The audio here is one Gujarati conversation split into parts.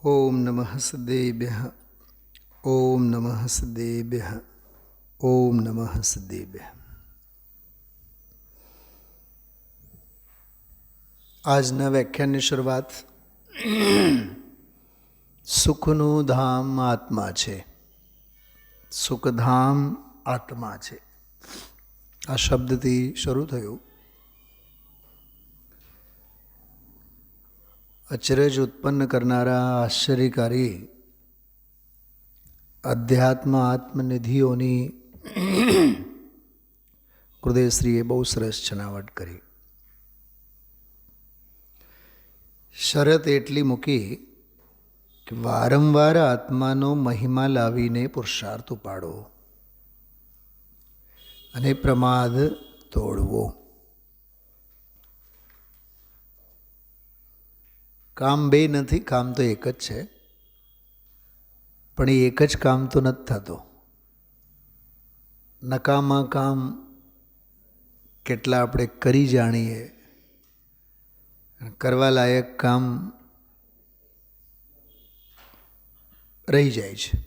ઓમ નમઃ સદેભ્યઃ. ઓમ નમઃ સદેભ્યઃ. ઓમ નમઃ સદેભ્યઃ. આજના વ્યાખ્યાનની શરૂઆત સુખનું ધામ આત્મા છે. સુખધામ આત્મા છે આ શબ્દથી શરૂ થયું. અચરજ ઉત્પન્ન કરનારા આશ્ચર્યકારી અધ્યાત્મ આત્મનિધિઓની ગુરુદેવશ્રીએ બહુ સરસ છણાવટ કરી. શરત એટલી મૂકી કે વારંવાર આત્માનો મહિમા લાવીને પુરુષાર્થ ઉપાડો અને પ્રમાદ તોડવો. કામ બે નથી, કામ તો એક જ છે, પણ એ એક જ કામ તો નથી થતો. નકામા કામ કેટલા આપણે કરી જાણીએ, કરવા લાયક કામ રહી જાય છે.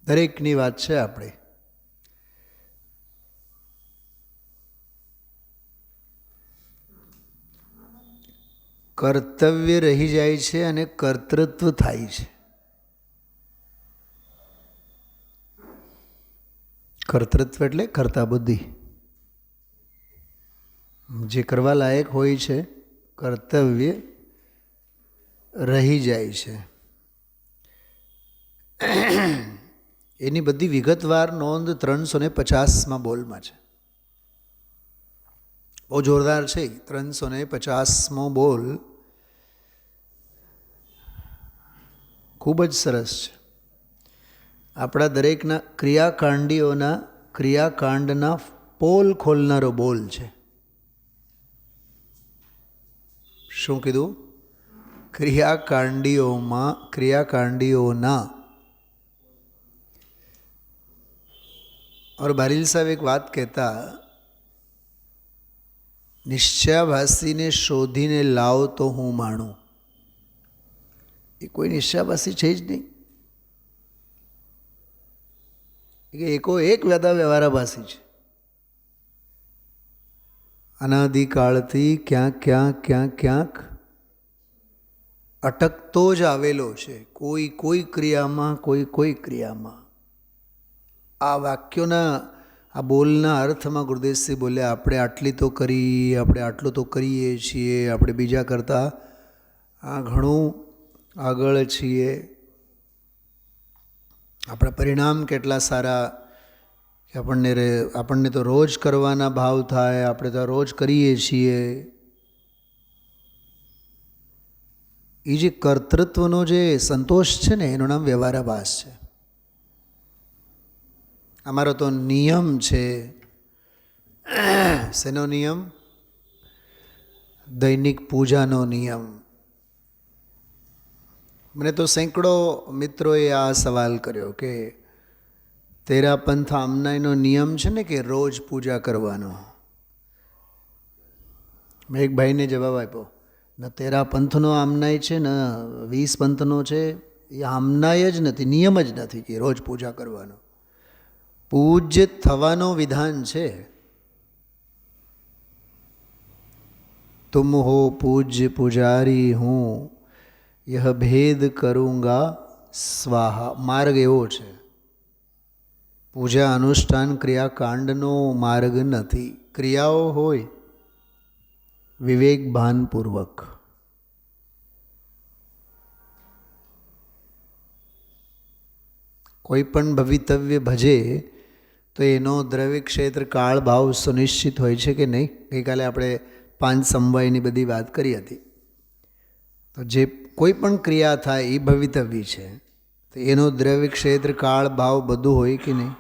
દરેકની વાત છે. આપણે કર્તવ્ય રહી જાય છે અને કર્તૃત્વ થાય છે. કર્તૃત્વ એટલે કર્તા બુદ્ધિ. જે કરવા લાયક હોય છે કર્તવ્ય રહી જાય છે. એની બધી વિગતવાર નોંધ 350માં બોલમાં છે. બહુ જોરદાર છે. 350મો બોલ ખૂબ જ સરસ છે. આપણા દરેકના ક્રિયાકાંડના પોલ ખોલનારો બોલ છે. શું કીધું? ક્રિયાકાંડીઓના. और बारिल साहब एक વાત કહેતા, નિશ્ચયાભાસીને શોધીને લાવ તો હું માણું. એ કોઈ નિશ્ચયાભાસી છે જ નહીં. એકો એક વ્યવહારાભાસી છે. અનાદિકાળથી ક્યાંક અટકતો જ આવેલો છે. કોઈ ક્રિયામાં, કોઈ ક્રિયામાં. આ વાક્યોના, આ બોલના અર્થમાં ગુરુદેવશ્રી બોલ્યા, આપણે આટલી તો કરી, આપણે આટલું તો કરીએ છીએ, આપણે બીજા કરતાં આ ઘણું આગળ છીએ. આપણા પરિણામ કેટલા સારા કે આપણને તો રોજ કરવાના ભાવ થાય, આપણે તો રોજ કરીએ છીએ. એ જે કર્તૃત્વનો જે સંતોષ છે ને, એનું નામ વ્યવહારાભાસ છે. અમારો તો નિયમ છે. શેનો નિયમ? દૈનિક પૂજાનો નિયમ. મને તો સેંકડો મિત્રોએ આ સવાલ કર્યો કે તેરા પંથ આમનાયનો નિયમ છે ને કે રોજ પૂજા કરવાનો. મેં એક ભાઈને જવાબ આપ્યો, ન તેરા પંથનો આમનાય છે ને 20 પંથનો છે. એ આમનાય જ નથી, નિયમ જ નથી કે રોજ પૂજા કરવાનો. પૂજ્ય થવાનો વિધાન છે. તુમ હો પૂજ્ય પુજારી હું, યહ ભેદ કरूँगा સ્વાહા. માર્ગ એવો છે. પૂજા અનુષ્ઠાન ક્રિયાકાંડનો માર્ગ નથી. ક્રિયાઓ હોય વિવેક ભાનપૂર્વક. કોઈ પણ ભવિતવ્ય ભજે તો એનો દ્રવ્ય ક્ષેત્ર કાળ ભાવ સુનિશ્ચિત હોય છે કે નહીં? ગઈકાલે આપણે 5 સમવાયની બધી વાત કરી હતી. તો જે કોઈ પણ ક્રિયા થાય એ ભવિતવ્ય છે, તો એનો દ્રવ્ય ક્ષેત્ર કાળ ભાવ બધું હોય કે નહીં?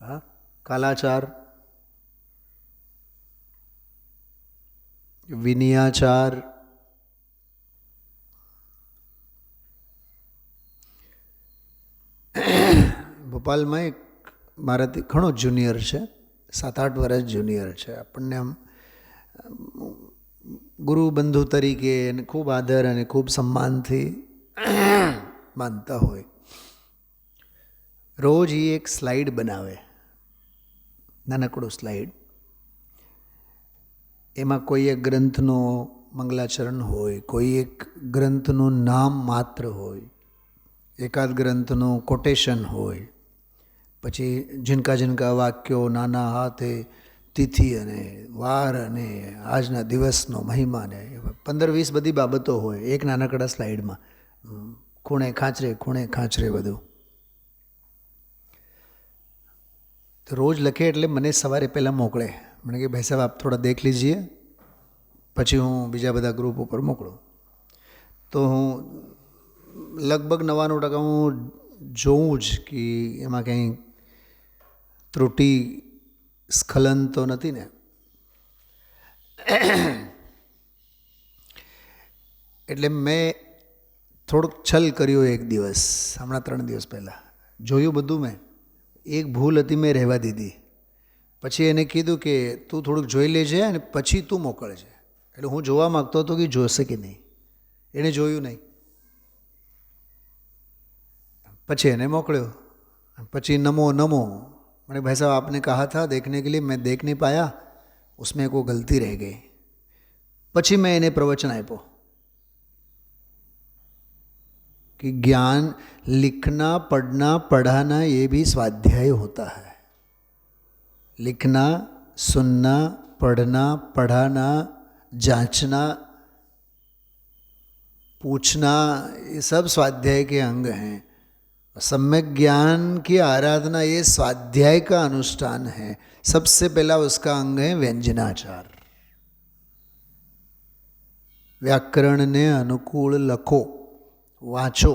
હા, કાલાચાર, વિનિયાચાર, ભોપાલમાં એક મારાથી ઘણો જુનિયર છે, 7-8 વર્ષ જુનિયર છે. આપણને આમ ગુરુ બંધુ તરીકે અને ખૂબ આદર અને ખૂબ સન્માનથી માનતા હોય. રોજ એ એક સ્લાઇડ બનાવે, નાનકડું સ્લાઇડ. એમાં કોઈ એક ગ્રંથનો મંગલાચરણ હોય, કોઈ એક ગ્રંથનું નામ માત્ર હોય, એકાદ ગ્રંથનું કોટેશન હોય, પછી ઝીણકા ઝીણકા વાક્યો, નાના હાથે તિથિ અને વાર અને આજના દિવસનો મહિમા ને 15-20 બધી બાબતો હોય એક નાનકડા સ્લાઇડમાં, ખૂણે ખાંચરે બધું. તો રોજ લખે એટલે મને સવારે પહેલાં મોકલે. મને કે ભાઈ સાહેબ આપ થોડા દેખ લીજીએ, પછી હું બીજા બધા ગ્રુપ ઉપર મોકલું. તો હું લગભગ 99% હું જોઉં જ કે એમાં કંઈ ત્રુટિ સ્ખલન તો નથી ને. એટલે મેં થોડુંક છલ કર્યો એક દિવસ, હમણાં 3 દિવસ પહેલાં જોયું બધું. મેં એક ભૂલ હતી, મેં રહેવા દીધી. પછી એને કીધું કે તું થોડુંક જોઈ લેજે અને પછી તું મોકલજે. એટલે હું જોવા માગતો હતો કે જોશે કે નહીં. એણે જોયું નહીં, પછી એને મોકલ્યો. પછી નમો मैंने भाई साहब आपने कहा था देखने के लिए, मैं देख नहीं पाया, उसमें कोई गलती रह गई. પછી મેં એને પ્રવચન આપ્યો कि ज्ञान लिखना पढ़ना पढ़ाना ये भी स्वाध्याय होता है. लिखना, सुनना, पढ़ना, पढ़ाना, जांचना, पूछना, ये सब स्वाध्याय के अंग हैं. सम्यक ज्ञान की आराधना ये स्वाध्याय का अनुष्ठान है. सबसे पहला उसका अंग है व्यंजनाचार. व्याकरण ने अनुकूल लखो, वाँचो,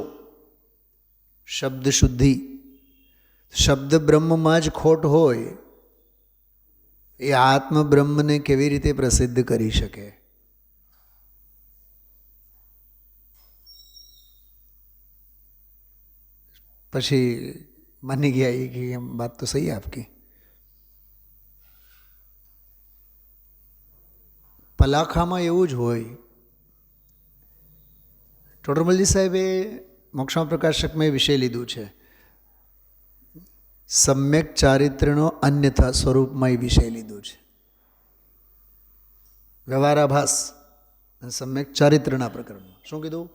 शब्द शुद्धि. शब्द બ્રહ્મમાં જ ખોટ હોય એ આત્મ બ્રહ્મને કેવી રીતે પ્રસિદ્ધ કરી શકે? પછી માની ગયા એ કે बात तो सही है आपकी. પલાખામાં એવું જ હોય. ટોડરમલજી સાહેબે મોક્ષમાં પ્રકાશકમાં વિષય લીધું છે, સમ્યક ચારિત્રનો અન્યથા સ્વરૂપમાં એ વિષય લીધું છે. વ્યવહારાભાસ અને સમ્યક ચારિત્રના પ્રકરણમાં શું કીધું?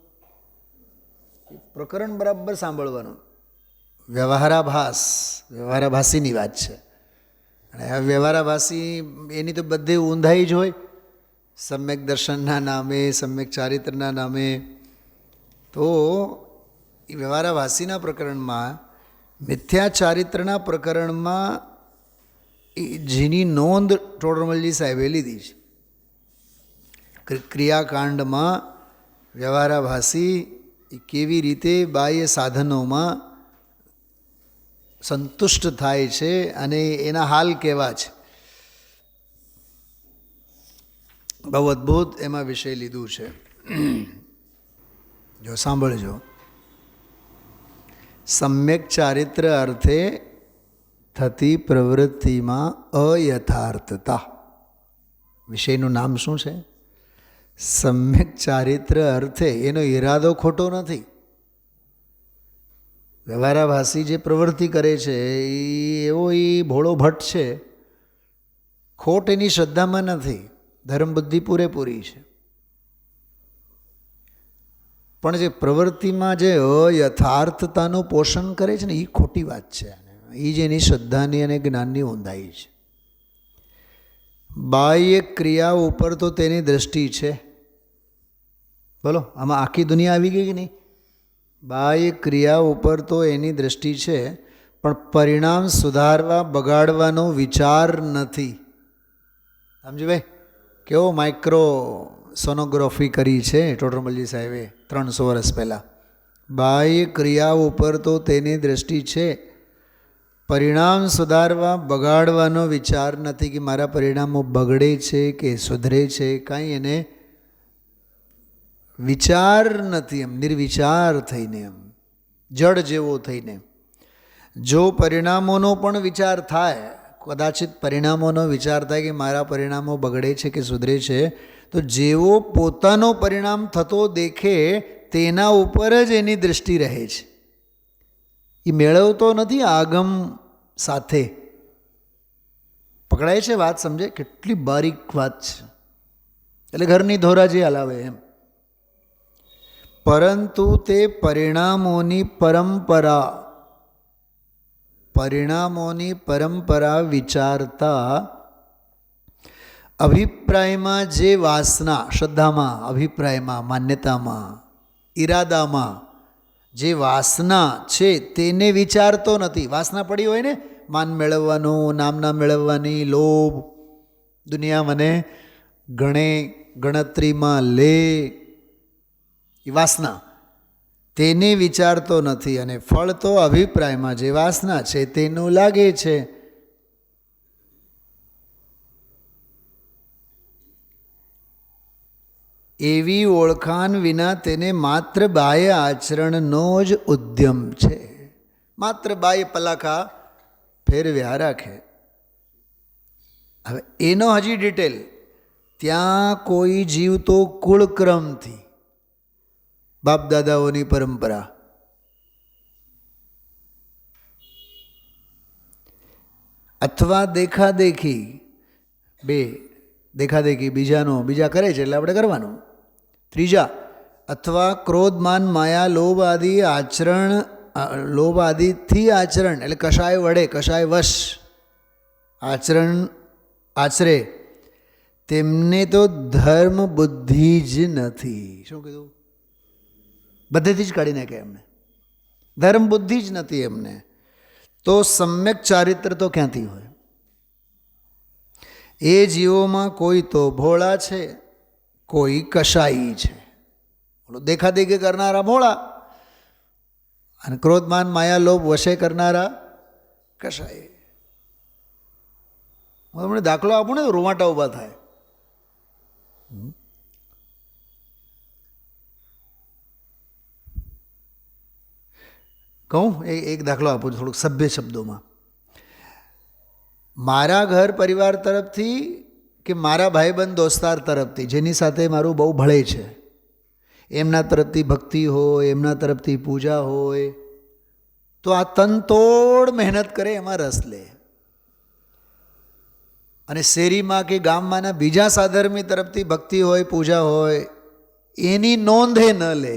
પ્રકરણ બરાબર સાંભળવાનું. વ્યવહારાભાસીની વાત છે. અને આ વ્યવહારાભાસી એની તો બધે ઊંધાઈ જ હોય. સમ્યક દર્શનના નામે, સમ્યક ચારિત્રના નામે. તો એ વ્યવહારાભાસીના પ્રકરણમાં, મિથ્યા ચારિત્રના પ્રકરણમાં જેની નોંધ ટોડરમલજી સાહેબે લીધી છે, ક્રિયાકાંડમાં વ્યવહારાભાસી કેવી રીતે બાહ્ય સાધનોમાં સંતુષ્ટ થાય છે અને એના હાલ કેવા છે, બહુ અદ્ભુત એમાં વિષય લીધું છે. જો સાંભળજો. સમ્યક ચારિત્ર અર્થે થતી પ્રવૃત્તિમાં અયથાર્થતા. વિષયનું નામ શું છે? સમ્યક ચારિત્ર અર્થે. એનો ઈરાદો ખોટો નથી. વ્યવહારાભાસી જે પ્રવૃત્તિ કરે છે એવો એ ભોળો ભટ્ટ છે. ખોટ એની શ્રદ્ધામાં નથી, ધર્મબુદ્ધિ પૂરેપૂરી છે. પણ જે પ્રવૃત્તિમાં જે અયથાર્થતાનું પોષણ કરે છે ને એ ખોટી વાત છે. એ જ એની શ્રદ્ધાની અને જ્ઞાનની ઊંધાઈ છે. બાહ્ય ક્રિયા ઉપર તો તેની દ્રષ્ટિ છે. બોલો, આમાં આખી દુનિયા આવી ગઈ કે નહીં? બાહ્ય ક્રિયા ઉપર તો એની દ્રષ્ટિ છે, પણ પરિણામ સુધારવા બગાડવાનો વિચાર નથી. સમજી ભાઈ? કેવો માઇક્રો સોનોગ્રાફી કરી છે ટોડરમલજી સાહેબે 300 વર્ષ પહેલાં. બાહ્ય ક્રિયા ઉપર તો તેની દ્રષ્ટિ છે, પરિણામ સુધારવા બગાડવાનો વિચાર નથી કે મારા પરિણામો બગડે છે કે સુધરે છે. કાંઈ એને વિચાર નથી. એમ નિર્વિચાર થઈને, એમ જડ જેવો થઈને. જો પરિણામોનો પણ વિચાર થાય, કદાચિત પરિણામોનો વિચાર થાય કે મારા પરિણામો બગડે છે કે સુધરે છે, તો જેવો પોતાનો પરિણામ થતો દેખે તેના ઉપર જ એની દૃષ્ટિ રહે છે. એ મેળવતો નથી આગમ સાથે. પકડાય છે વાત? સમજે? કેટલી બારીક વાત છે. એટલે ઘરની ધોરાજી હલાવે એમ. પરંતુ તે પરિણામોની પરંપરા વિચારતા અભિપ્રાયમાં જે વાસના, શ્રદ્ધામાં, અભિપ્રાયમાં, માન્યતામાં, ઈરાદામાં જે વાસના છે તેને વિચારતો નથી. વાસના પડી હોય ને, માન મેળવવાનું, નામના મેળવવાની, લોભ, દુનિયા મને ગણતરીમાં લે, એ વાસના, તેને વિચારતો નથી. અને ફળ તો અભિપ્રાયમાં જે વાસના છે તેનું લાગે છે. એવી ઓળખાણ વિના તેને માત્ર બાહ્ય આચરણનો જ ઉદ્યમ છે. માત્ર બાહ્ય પલાખા ફેરવ્યા રાખે. હવે એનો હજી ડિટેલ, ત્યાં કોઈ જીવ તો કુળક્રમથી, બાપ દાદાઓની પરંપરા, અથવા દેખાદેખી, દેખાદેખી બીજા કરે છે એટલે આપણે કરવાનું. ત્રીજા, અથવા ક્રોધ, માન, માયા, લોભ આદિથી આચરણ એટલે કશાય વડે, કશાય વશ આચરે તેમને તો ધર્મ બુદ્ધિ જ નથી. શું કીધું? બધેથી જ કાઢી નાખે એમને. ધર્મ બુદ્ધિ જ નથી એમને. તો સમ્યક ચારિત્ર તો ક્યાંથી હોય? એ જીવોમાં કોઈ તો ભોળા છે, કોઈ કશાઈ છે. દેખાદેખી કરનારા ભોળા અને ક્રોધમાન માયા લોભ વશે કરનારા કશાઈ. હું તમને દાખલો આપું ને, રૂવાટા ઊભા થાય. કહું એક દાખલો આપું થોડુંક સભ્ય શબ્દોમાં. મારા ઘર પરિવાર તરફથી કે મારા ભાઈબંધ દોસ્તાર તરફથી, જેની સાથે મારું બહુ ભળે છે, એમના તરફથી ભક્તિ હોય, એમના તરફથી પૂજા હોય, તો આ તનતોડ મહેનત કરે, એમાં રસ લે. અને શેરીમાં કે ગામમાંના બીજા સાધર્મી તરફથી ભક્તિ હોય, પૂજા હોય, એની નોંધે ન લે.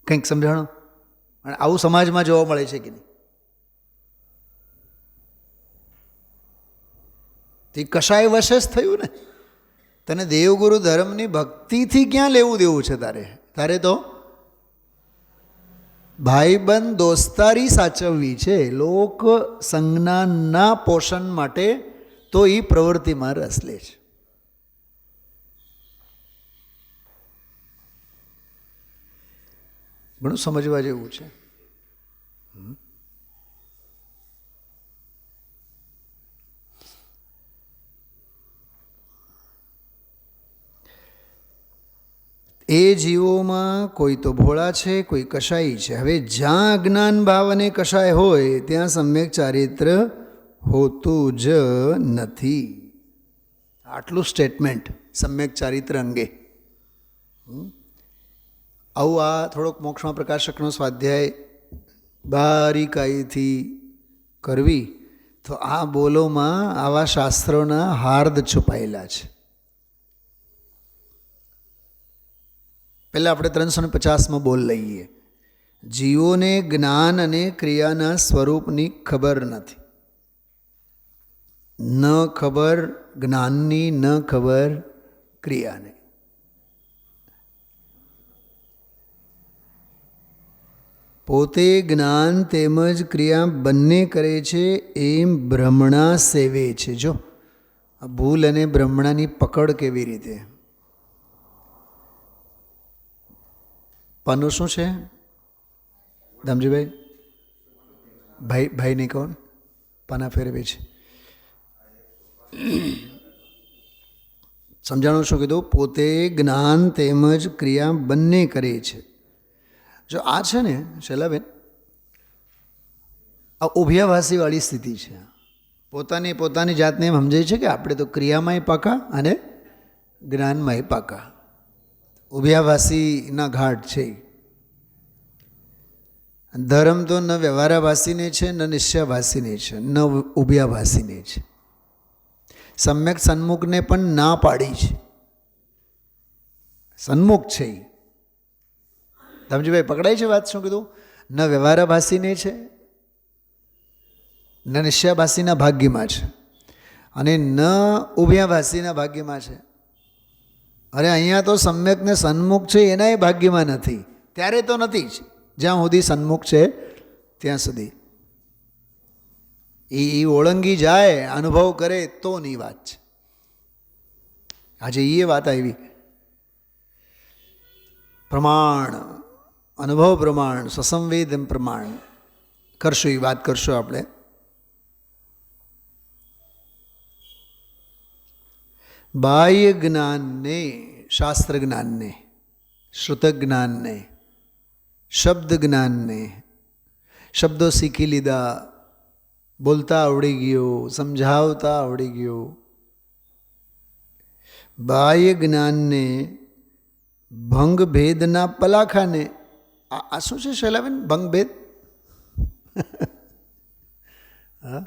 કંઈક સમજાણો? અને આવું સમાજમાં જોવા મળે છે કે નહીં? તે કશાય વશે જ થયું ને. તને દેવગુરુ ધર્મની ભક્તિથી ક્યાં લેવું દેવું છે? તારે તો ભાઈબંધ દોસ્તારી સાચવવી છે. લોક સંજ્ઞાના પોષણ માટે તો એ પ્રવૃત્તિમાં રસ લે છે. ઘણું સમજવા જેવું છે. એ જીવોમાં કોઈ તો ભોળા છે, કોઈ કશાઈ છે. હવે જ્યાં અજ્ઞાન ભાવ અને કશાય હોય ત્યાં સમ્યક ચારિત્ર હોતું જ નથી. આટલું સ્ટેટમેન્ટ સમ્યક ચારિત્ર અંગે. આવું આ થોડોક મોક્ષમાં પ્રકાશકનો સ્વાધ્યાય બારીકાઈથી કરવી તો આ બોલોમાં આવા શાસ્ત્રોના હાર્દ છુપાયેલા છે. પહેલાં આપણે 350માં બોલ લઈએ. જીવોને જ્ઞાન અને ક્રિયાના સ્વરૂપની ખબર નથી. ન ખબર જ્ઞાનની, ન ખબર ક્રિયાની. પોતે જ્ઞાન તેમજ ક્રિયા બંને કરે છે એમ ભ્રમણા સેવે છે. જો આ ભૂલ અને ભ્રમણાની પકડ કેવી રીતે. પાનું શું છે દામજીભાઈ? ભાઈ નહીં કોણ પાના ફેરવે છે? સમજાણું શું કીધું? પોતે જ્ઞાન તેમજ ક્રિયા બંને કરે છે. જો આ છે ને શૈલાબેન, આ ઉભયાભાસીવાળી સ્થિતિ છે. પોતાની જાતને એમ સમજે છે કે આપણે તો ક્રિયામાંય પાકા અને જ્ઞાનમાં પાકા. ઉભયાભાસીના ઘાટ છે. ધર્મ તો ન વ્યવહારાભાસીને છે, ન નિશ્ચયાભાસીને છે, ન ઉભયાભાસીને છે. સમ્યક સન્મુખને પણ ના પાડી છે. સન્મુખ છે. ધમજીભાઈ પકડાય છે વાત? શું કીધું? ન વ્યવહારાભાસીને છે, ન નિશ્ચયાભાસીના ભાગ્યમાં છે, અને ન ઉભયાભાસીના ભાગ્યમાં છે. અરે અહીંયા તો સમ્યક ને સન્મુખ છે એનાય ભાગ્યમાં નથી. ત્યારે તો નથી જ. જ્યાં સુધી સન્મુખ છે ત્યાં સુધી એ ઓળંગી જાય, અનુભવ કરે તો ની વાત છે. આજે એ વાત આવી. પ્રમાણ, અનુભવ પ્રમાણ, સસંવેદન પ્રમાણ કરશું, એ વાત કરશું આપણે. બાહ્ય જ્ઞાનને, શાસ્ત્ર જ્ઞાનને, શ્રુત જ્ઞાનને, શબ્દ જ્ઞાનને, શબ્દો શીખી લીધા, બોલતા આવડી ગયું, સમજાવતા આવડી ગયું. બાહ્ય જ્ઞાનને ભંગ ભેદના પલાખાને. આ શું છે શૈલાબેન? ભંગ ભેદ? હા,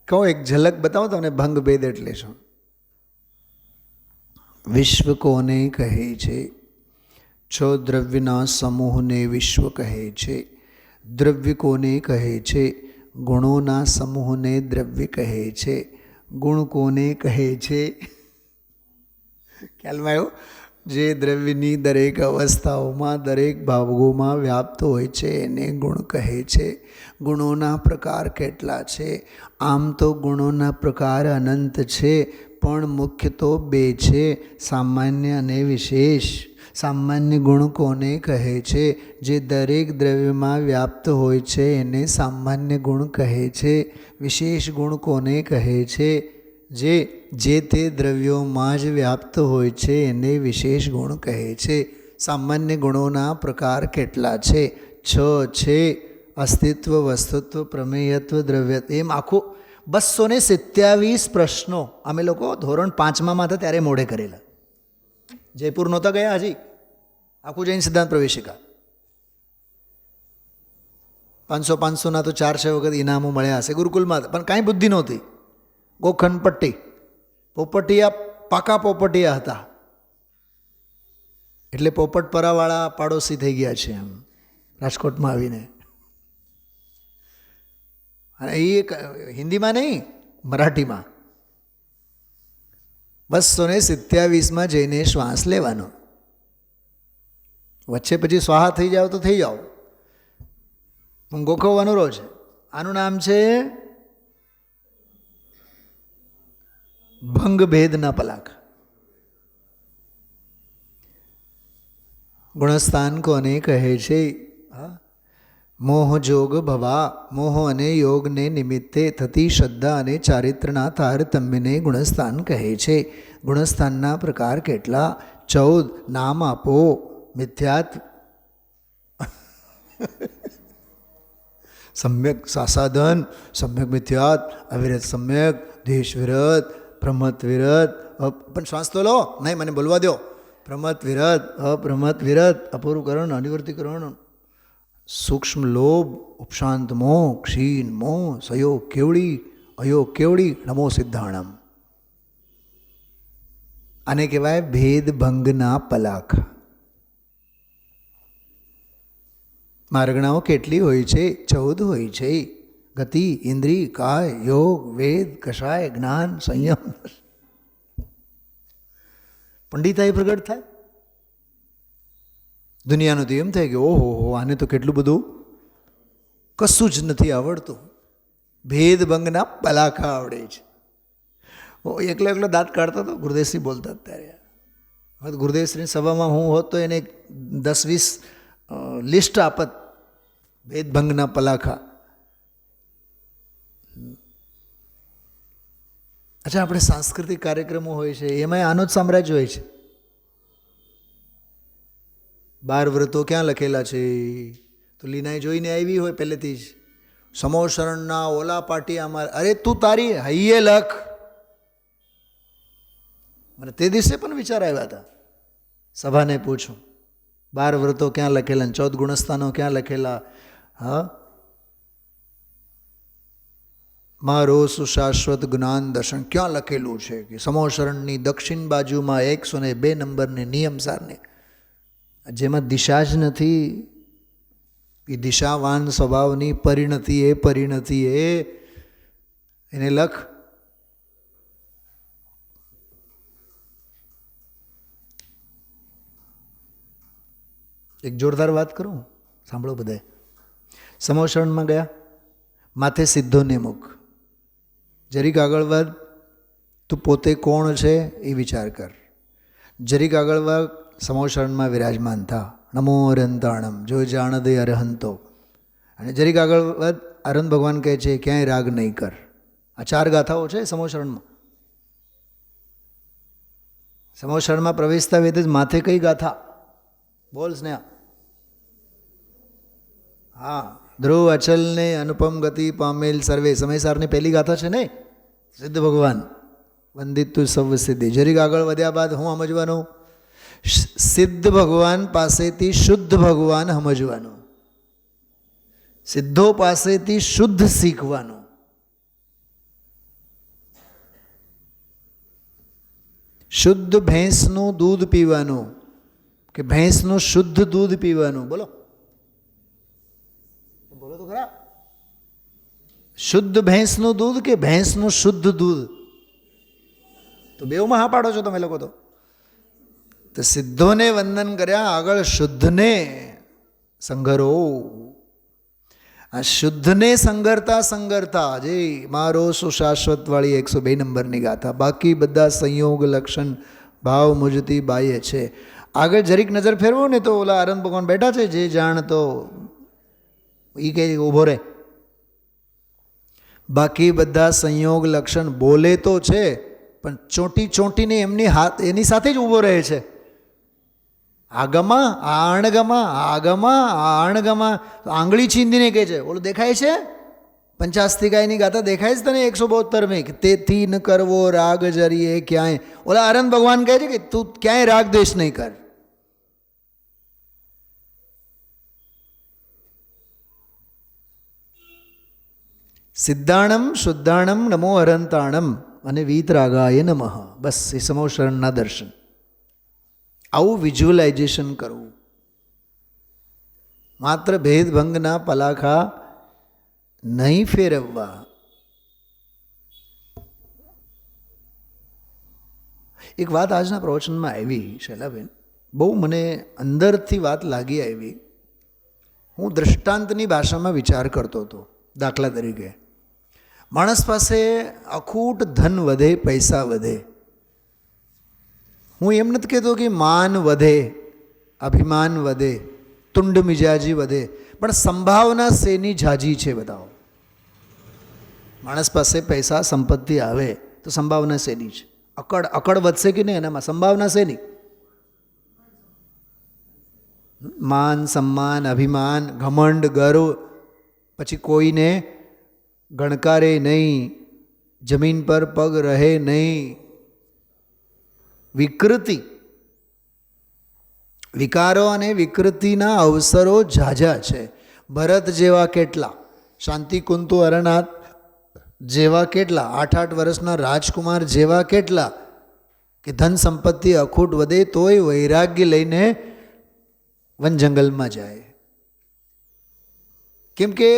કહો એક ઝલક બતાવો તમને. ભંગ ભેદ એટલે શું? વિશ્વ કોને કહે છે? છ દ્રવ્યના સમૂહને વિશ્વ કહે છે. દ્રવ્ય કોને કહે છે? ગુણોના સમૂહને દ્રવ્ય કહે છે. ગુણ કોને કહે છે? ખ્યાલમાં આવ્યો? જે દ્રવ્યની દરેક અવસ્થાઓમાં, દરેક ભાગોમાં વ્યાપ્ત હોય છે એને ગુણ કહે છે. ગુણોના પ્રકાર કેટલા છે? આમ તો ગુણોના પ્રકાર અનંત છે, પણ મુખ્ય તો બે છે, સામાન્ય અને વિશેષ. સામાન્ય ગુણ કોને કહે છે? જે દરેક દ્રવ્યમાં વ્યાપ્ત હોય છે એને સામાન્ય ગુણ કહે છે. વિશેષ ગુણ કોને કહે છે? જે તે દ્રવ્યોમાં જ વ્યાપ્ત હોય છે એને વિશેષ ગુણ કહે છે. સામાન્ય ગુણોના પ્રકાર કેટલા છે? 6 છે. અસ્તિત્વ, વસ્તુત્વ, પ્રમેયત્વ, દ્રવ્ય. એમ આખું 227 પ્રશ્નો અમે લોકો ધોરણ 5માં હતા ત્યારે મોઢે કરેલા. જયપુર નહોતા ગયા હજી. આખું જૈન સિદ્ધાંત પ્રવેશિકા 500 તો 4 વખત ઇનામો મળ્યા હશે ગુરુકુલમાં, પણ કાંઈ બુદ્ધિ નહોતી. ગોખંડ પટ્ટી, પોપટિયા, પાકા પોપટિયા હતા. એટલે પોપટપરાવાળા પાડોશી થઈ ગયા છે એમ રાજકોટમાં આવીને. અને એ હિન્દીમાં નહીં, મરાઠીમાં. 227માં જઈને શ્વાસ લેવાનો. વચ્ચે પછી સ્વાહા થઈ જાઓ તો થઈ જાઓ, પણ ગોખવવાનું રોજ. આનું નામ છે ભંગ ભેદના પલાક. ગુણસ્થાન કોને કહે છે? મોહ જોગ ભવા. મોહ અને યોગને નિમિત્તે થતી શ્રદ્ધા અને ચારિત્રના તારતમ્યને ગુણસ્થાન કહે છે. ગુણસ્થાનના પ્રકાર કેટલા? 14. નામ આપો. મિથ્યાત્વ, સમ્યક સાસાધન, સમ્યક મિથ્યાત, અવિરત સમ્યક, દેશ વિરત, પ્રમત વિરત. પણ શ્વાસ તો લો, નહીં મને બોલવા દો. પ્રમત વિરત, અપ્રમત વિરત, અપૂર્વકરણ, અનિવર્તિકરણ, સૂક્ષ્મ લોભ, ઉપશાંત મોહ, ક્ષીણ મોહ, સયોગ કેવડી, અયોગ કેવડી, નમો સિદ્ધાણમ. આને કહેવાય ભેદભંગના પલાખ. માર્ગણાઓ કેટલી હોય છે? 14 હોય છે. ગતિ, ઇન્દ્રિય, કાય, યોગ, વેદ, કષાય, જ્ઞાન, સંયમ. પંડિતાઈ પ્રગટ થાય. દુનિયાનું તો એમ થાય કે ઓહો, આને તો કેટલું બધું, કશું જ નથી આવડતું. ભેદભંગના પલાખા આવડે છે. એકલો દાંત કાઢતો હતો, ગુરુદેવશ્રી બોલતા ત્યારે. હવે ગુરુદેવશ્રીની સભામાં હું હોત તો એને 10-20 લિસ્ટ આપત ભેદભંગના પલાખા. અચ્છા, આપણે સાંસ્કૃતિક કાર્યક્રમો હોય છે એમાં આનો જ સામ્રાજ્ય હોય છે. 12 વ્રતો ક્યાં લખેલા છે? તો લીનાએ જોઈને આવી હોય પહેલેથી જ. સમો શરણના ઓલા પાટી અમારે. અરે તું તારી હૈયે લખ. મને તે દિવસે પણ વિચાર આવ્યા હતા. સભાને પૂછું 12 વ્રતો ક્યાં લખેલા, 14 ગુણસ્થાનો ક્યાં લખેલા, હા, મારો સુશાશ્વત જ્ઞાન દર્શન ક્યાં લખેલું છે કે સમોશરણની દક્ષિણ બાજુમાં 102 નંબરની નિયમસારની, જેમાં દિશા જ નથી. એ દિશાવાન સ્વભાવની પરિણતિ એને લખ. એક જોરદાર વાત કરું, સાંભળો બધાએ. સમોશરણમાં ગયા, માથે સીધો ને મુખ, જરીક આગળ વધ, તું પોતે કોણ છે એ વિચાર કર. જરીક આગળ વધ, સમોશરણમાં વિરાજમાન થા, નમો અરહંતાણમ, જો જાણ દે અરહંતો. અને જરીક આગળ વધ, અરહંત ભગવાન કહે છે ક્યાંય રાગ નહીં કર. આ 4 ગાથાઓ છે સમોશરણમાં. સમોશરણમાં પ્રવેશતા વેદ જ માથે કઈ ગાથા બોલ સ્નેહા? હા, ધ્રુવ અચલને અનુપમ ગતિ પામેલ સર્વે, સમયસારની પહેલી ગાથા છે ને, સિદ્ધ ભગવાન વંદિત તું સવ સિદ્ધિ. જરીક આગળ વધ્યા બાદ હું સમજવાનું, સિદ્ધ ભગવાન પાસેથી શુદ્ધ ભગવાન સમજવાનું, સિદ્ધો પાસેથી શુદ્ધ શીખવાનું. શુદ્ધ ભેંસનું દૂધ પીવાનું કે ભેંસનું શુદ્ધ દૂધ પીવાનું? બોલો બોલો તો ખરા. શુદ્ધ ભેંસનું દૂધ કે ભેંસનું શુદ્ધ દૂધ? તો બેઉમાં હા પાડો છો તમે લોકો. તો સિદ્ધોને વંદન કર્યા, આગળ શુદ્ધને સંઘરો. આ શુદ્ધને સંગરતા જે મારો સુશાશ્વત વાળી 102 નંબરની ગાથા. બાકી બધા સંયોગ લક્ષણ ભાવ મુજતી બાહ્ય છે. આગળ જરીક નજર ફેરવો ને તો ઓલા આનંદ ભગવાન બેઠા છે, જે જાણ તો એ કે ઊભો રહે. બાકી બધા સંયોગ લક્ષણ બોલે તો છે, પણ ચોંટીને એની સાથે જ ઊભો રહે છે. આગમાં આણગમાં આંગળી ચીંધીને કહે છે, ઓલું દેખાય છે પંચાસ્તિકાયની ગાથા દેખાય છે તને 172 તેથી ન કરવો રાગ જરીએ ક્યાંય. ઓલા આનંદ ભગવાન કહે છે કે તું ક્યાંય રાગ દ્વેષ નહીં કર. સિદ્ધાણમ શુદ્ધાણમ નમો અરહંતાણમ અને વીતરાગાય નમઃ. બસ એ સમોશરણના દર્શન. આવું વિઝ્યુઅલાઇઝેશન કરવું. માત્ર ભેદભંગના પલાખા નહીં ફેરવવા. એક વાત આજના પ્રવચનમાં આવી શૈલાબેન, બહુ મને અંદરથી વાત લાગી આવી. હું દૃષ્ટાંતની ભાષામાં વિચાર કરતો હતો. દાખલા તરીકે માણસ પાસે અખૂટ ધન વધે, પૈસા વધે. હું એમ નથી કહેતો કે માન વધે, અભિમાન વધે, તુંડ મિજાજી વધે, પણ સંભાવના શેની ઝાજી છે બતાવો. માણસ પાસે પૈસા સંપત્તિ આવે તો સંભાવના શેની છે? અકડ વધશે કે નહીં એનામાં? સંભાવના શેની? માન, સન્માન, અભિમાન, ઘમંડ, ગર્વ, પછી કોઈને ગણકારે નહીં, જમીન પર પગ રહે નહીં, વિકૃતિ, વિકારો અને વિકૃતિના અવસરો ઝાઝા છે. ભરત જેવા કેટલા, શાંતિકુંતુ અરનાથ જેવા કેટલા, 8 વર્ષના રાજકુમાર જેવા કેટલા કે ધન સંપત્તિ અખૂટ વધે તોય વૈરાગ્ય લઈને વન જંગલમાં જાય. કેમ કે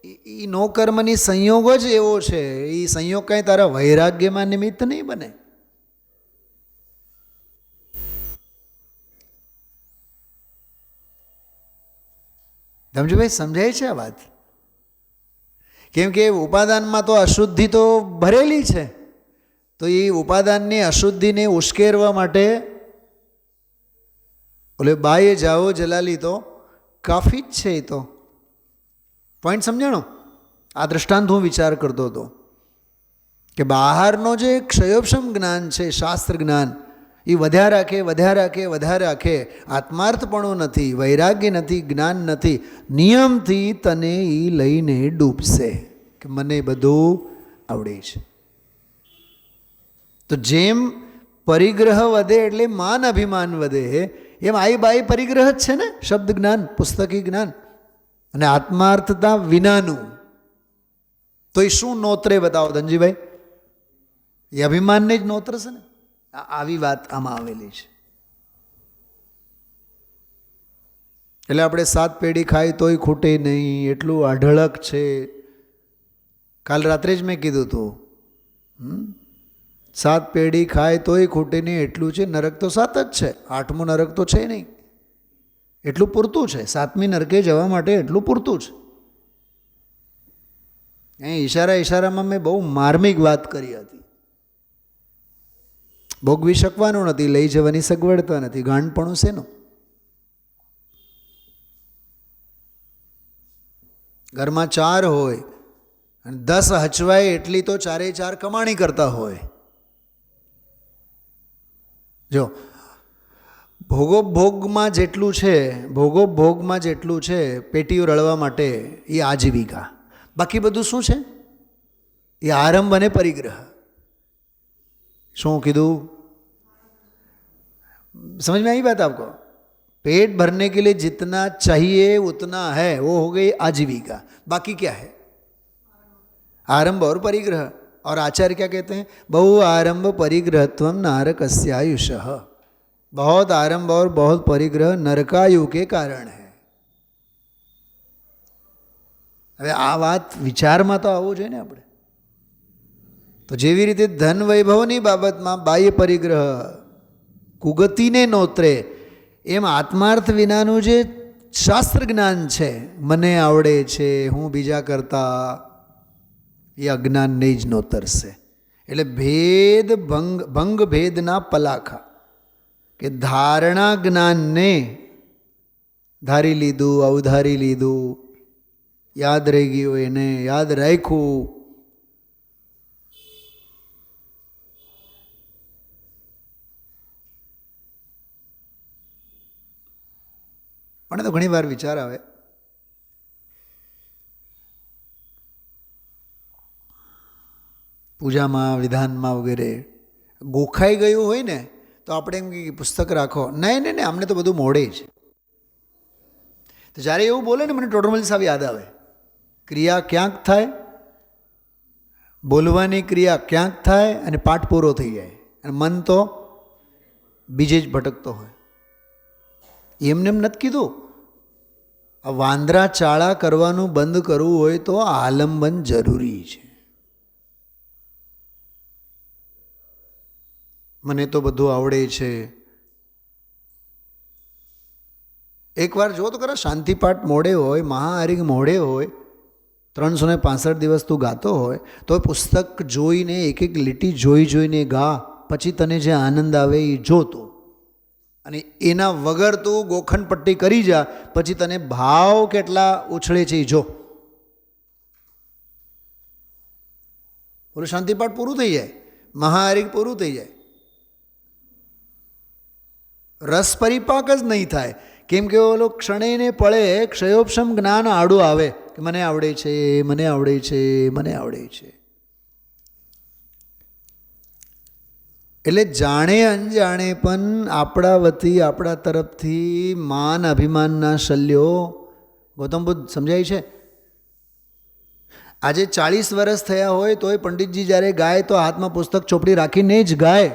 એ નો કર્મની સંયોગ જ એવો છે. એ સંયોગ કાંઈ તારા વૈરાગ્યમાં નિમિત્ત નહીં બને. ધમજુભાઈ સમજાય છે આ વાત? કેમ કે ઉપાદાનમાં તો અશુદ્ધિ તો ભરેલી છે. તો એ ઉપાદાનની અશુદ્ધિને ઉશ્કેરવા માટે બોલે બાએ જાઓ જલાલી તો કાફી જ છે. એ તો પોઈન્ટ સમજાણો? આ દ્રષ્ટાંત હું વિચાર કરતો હતો કે બહારનો જે ક્ષયોક્ષમ જ્ઞાન છે, શાસ્ત્ર જ્ઞાન, એ વધ્યા રાખે. આત્માર્થપણું નથી, વૈરાગ્ય નથી, જ્ઞાન નથી. નિયમથી તને એ લઈને ડૂબશે કે મને બધું આવડે છે. તો જેમ પરિગ્રહ વધે એટલે માન અભિમાન વધે, એમ આઈ બાઈ પરિગ્રહ જ છે ને, શબ્દ જ્ઞાન, પુસ્તકી જ્ઞાન અને આત્માર્થતા વિનાનું. તો એ શું નોતરે બતાવો ધનજીભાઈ? એ અભિમાનને જ નોતરશે ને. આવી વાત આમાં આવેલી છે. એટલે આપણે 7 પેઢી ખાય તોય ખૂટે નહીં, એટલું અઢળક છે. કાલ રાત્રે જ મેં કીધું હતું, 7 પેઢી ખાય તોય ખૂટે નહીં એટલું છે. નરક તો 7 જ છે, 8મું નરક તો છે નહીં. એટલું પૂરતું છે. 7મી નરકે જવા માટે એટલું પૂરતું છે. અહીં ઈશારામાં મેં બહુ માર્મિક વાત કરી હતી. ભોગવી શકવાનું નથી, લઈ જવાની સગવડતા નથી, ગાંડપણું શેનું? ઘરમાં 4 હોય અને 10 હચવાય એટલી તો 4 કમાણી કરતા હોય. જો ભોગોપભોગમાં જેટલું છે, ભોગોપભોગમાં જેટલું છે પેટીઓ રળવા માટે, એ આજીવિકા. બાકી બધું શું છે? એ આરંભ અને પરિગ્રહ. શું કીધું? समझ में आई बात आपको? पेट भरने के लिए जितना चाहिए उतना है, वो हो गई आजीविका. बाकी क्या है? आरंभ और परिग्रह. और आचार्य क्या कहते हैं? बहु आरंभ परिग्रहत्वम नारकस्यायुषः. बहुत आरंभ और बहुत परिग्रह नरकायु के कारण है. હવે આ વાત વિચારમાં તો આવવું જોઈએ ને આપણે. તો જેવી રીતે ધન વૈભવની બાબતમાં બાહ્ય પરિગ્રહ કુગતિને નોતરે, એમ આત્માર્થ વિનાનું જે શાસ્ત્ર જ્ઞાન છે, મને આવડે છે, હું બીજા કરતા, એ અજ્ઞાનને જ નોતરશે. એટલે ભેદ ભંગ ભેદના પલાખા, કે ધારણા જ્ઞાનને ધારી લીધું, અવધારી લીધું, યાદ રહી ગયું, એને યાદ રાખ્યું. મને તો ઘણી વાર વિચાર આવે, પૂજામાં, વિધાનમાં વગેરે ગોખાઈ ગયું હોય ને તો આપણે એમ કે પુસ્તક રાખો. નહીં નહીં નહીં, અમને તો બધું મોડે જ. તો જ્યારે એવું બોલે ને, મને ટોટરમલ સાહેબ યાદ આવે. ક્રિયા ક્યાંક થાય, બોલવાની ક્રિયા ક્યાંક થાય અને પાઠ પૂરો થઈ જાય, અને મન તો બીજે જ ભટકતો હોય. એમને એમ નથી કીધું. આ વાંદરા ચાળા કરવાનું બંધ કરવું હોય તો આલંબન જરૂરી છે. મને તો બધું આવડે છે. એકવાર જો તો ખરા, શાંતિપાઠ મોડે હોય, મહાઆરિગ મોડે હોય, 365 દિવસ તું ગાતો હોય, તો પુસ્તક જોઈને એક એક લીટી જોઈને ગા. પછી તને જે આનંદ આવે એ જોતો, અને એના વગર તું ગોખણ પટ્ટી કરી જા. પછી તને ભાવ કેટલા ઉછળે છે એ જો. પૂરું શાંતિપાઠ પૂરું થઈ જાય, મહાઆરિગ પૂરું થઈ જાય, રસ પરિપાક જ નહીં થાય. કેમ કે ઓલો ક્ષણેને પળે ક્ષયોપશમ જ્ઞાન આડું આવે કે મને આવડે છે, મને આવડે છે, મને આવડે છે. એટલે જાણે અનજાણે પણ આપણા વતી, આપણા તરફથી માન અભિમાનના શલ્યો, ગૌતમ બુદ્ધ સમજાય છે. આજે 40 વર્ષ થયા હોય તોય પંડિતજી જ્યારે ગાય તો હાથમાં પુસ્તક ચોપડી રાખીને જ ગાય.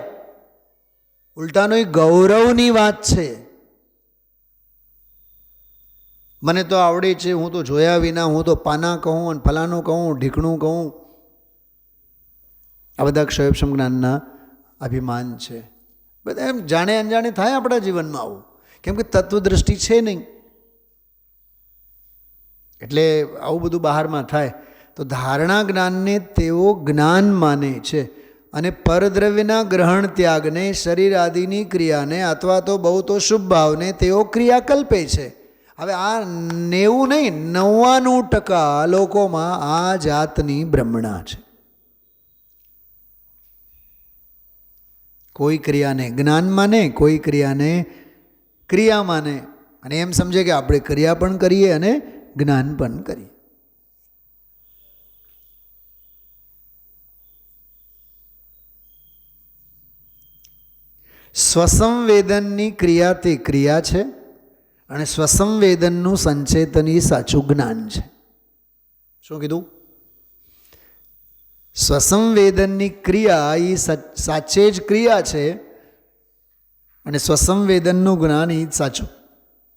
ઉલટાનો એ ગૌરવની વાત છે. મને તો આવડે છે, હું તો જોયા વિના, હું તો પાના કહું અને ફલાનું કહું, ઢીકણું કહું. આ બધા ક્ષયોપશમ જ્ઞાનના અભિમાન છે. બધા એમ જાણે અનજાણે થાય આપણા જીવનમાં આવું, કેમ કે તત્વદ્રષ્ટિ છે નહીં. એટલે આવું બધું બહારમાં થાય. તો ધારણા જ્ઞાનને તેઓ જ્ઞાન માને છે, અને પરદ્રવ્યના ગ્રહણ ત્યાગને, શરીર આદિની ક્રિયાને, અથવા તો બહુ તો શુભ ભાવને તેઓ ક્રિયા કલ્પે છે. હવે આ 90 નહીં, 99% લોકોમાં આ જાતની બ્રહ્મણા છે. કોઈ ક્રિયાને જ્ઞાન માને, કોઈ ક્રિયાને ક્રિયા માને, અને એમ સમજે કે આપણે ક્રિયા પણ કરીએ અને જ્ઞાન પણ કરીએ. સ્વસંવેદનની ક્રિયા તે ક્રિયા છે અને સ્વસંવેદનનું સંચેતન એ સાચું જ્ઞાન છે. શું કીધું? સ્વસંવેદનની ક્રિયા એ સાચે જ ક્રિયા છે અને સ્વસંવેદનનું જ્ઞાન એ સાચું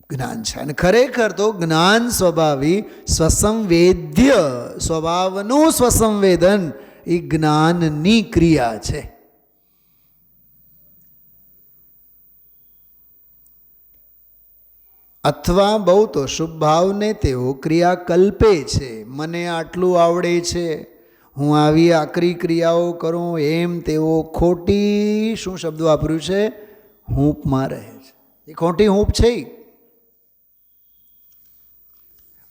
જ્ઞાન છે. અને ખરેખર તો જ્ઞાન સ્વભાવી સ્વસંવેદ્ય સ્વભાવનું સ્વસંવેદન એ જ્ઞાનની ક્રિયા છે. અથવા બહુ તો શુભ ભાવને તેઓ ક્રિયા કલ્પે છે. મને આટલું આવડે છે, હું આવી આકરી ક્રિયાઓ કરું, એમ તેઓ ખોટી, શું શબ્દ વાપર્યું છે, હૂંફમાં રહે છે. એ ખોટી હૂંફ છે.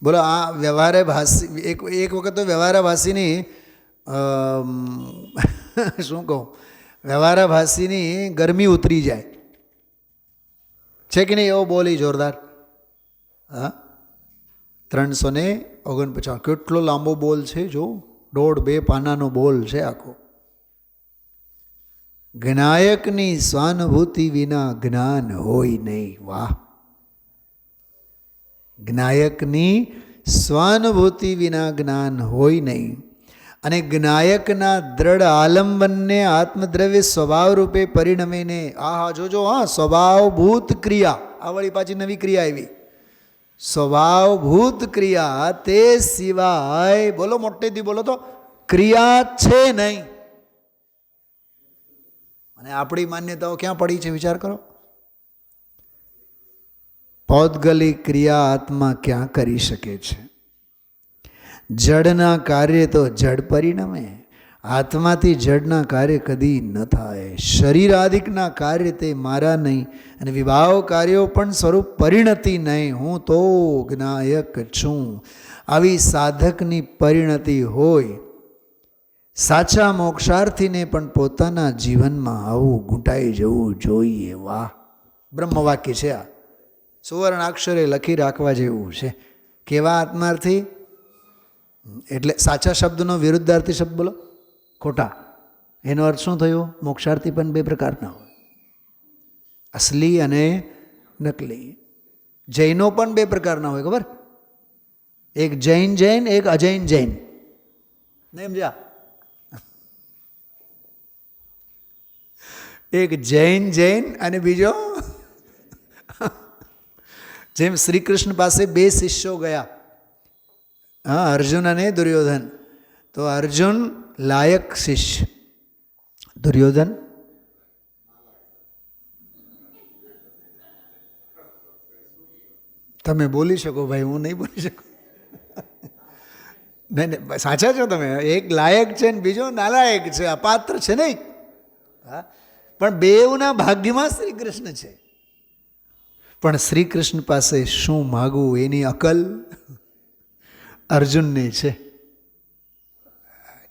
બોલો, આ વ્યવહારે ભાષી એક વખત તો વ્યવહારા ભાષીની શું કહું, વ્યવહારા ભાષીની ગરમી ઉતરી જાય છે કે નહીં? એવો બોલી જોરદાર. હા, 349. કેટલો લાંબો બોલ છે, જો 1.5-2 પાનાનો બોલ છે આખો. જ્ઞાયકની સ્વાનુભૂતિ વિના જ્ઞાન હોય નહીં. વાહ! જ્ઞાયકની સ્વાનુભૂતિ વિના જ્ઞાન હોય નહીં. અને જ્ઞાયકના દ્રઢ આલંબનને આત્મદ્રવ્ય સ્વભાવ રૂપે પરિણમીને, આહા જોજો, હા, સ્વભાવભૂત ક્રિયા, આ વળી પાછી નવી ક્રિયા આવી. સ્વભાવભૂત ક્રિયા તે સિવાય, બોલો મોટેથી બોલો તો, ક્રિયા છે નહીં. અને આપણી માન્યતાઓ ક્યાં પડી છે વિચાર કરો. પૌદ્ગલિક ક્રિયા આત્મા ક્યાં કરી શકે છે? જડના કાર્ય તો જડ પરિણમે. આત્માથી જડના કાર્ય કદી ન થાય. શરીર આદિકના કાર્ય તે મારા નહીં, અને વિભાવ કાર્યો પણ સ્વરૂપ પરિણતિ નહીં. હું તો જ્ઞાયક છું. આવી સાધકની પરિણતિ હોય. સાચા મોક્ષાર્થીને પણ પોતાના જીવનમાં આવું ઘૂંટાઈ જવું જોઈએ. વાહ! બ્રહ્મવાક્ય છે આ, સુવર્ણ અક્ષરે લખી રાખવા જેવું છે. કેવા આત્માર્થી? એટલે સાચા શબ્દનો વિરુદ્ધાર્થી શબ્દ બોલો, ખોટા. એનો અર્થ શું થયો? મોક્ષાર્થી પણ 2 પ્રકારના હોય, અસલી અને નકલી. જૈનો પણ 2 પ્રકારના હોય, ખબર? એક જૈન જૈન, એક અજૈન જૈન. નહીં સમજ્યા? એક જૈન જૈન અને બીજો, જેમ શ્રી કૃષ્ણ પાસે 2 શિષ્યો ગયા, હા, અર્જુન અને દુર્યોધન. તો અર્જુન લાયક શિષ્ય, દુર્યોધન તમે બોલી શકો ભાઈ, હું નહીં બોલી શકું. નહીં નહીં, સાચા છો તમે. એક લાયક છે ને બીજો નાલાયક છે, અપાત્ર છે નહીં. હા, પણ બેઉના ભાગ્યમાં શ્રી કૃષ્ણ છે. પણ શ્રી કૃષ્ણ પાસે શું માગવું એની અકલ અર્જુનને છે.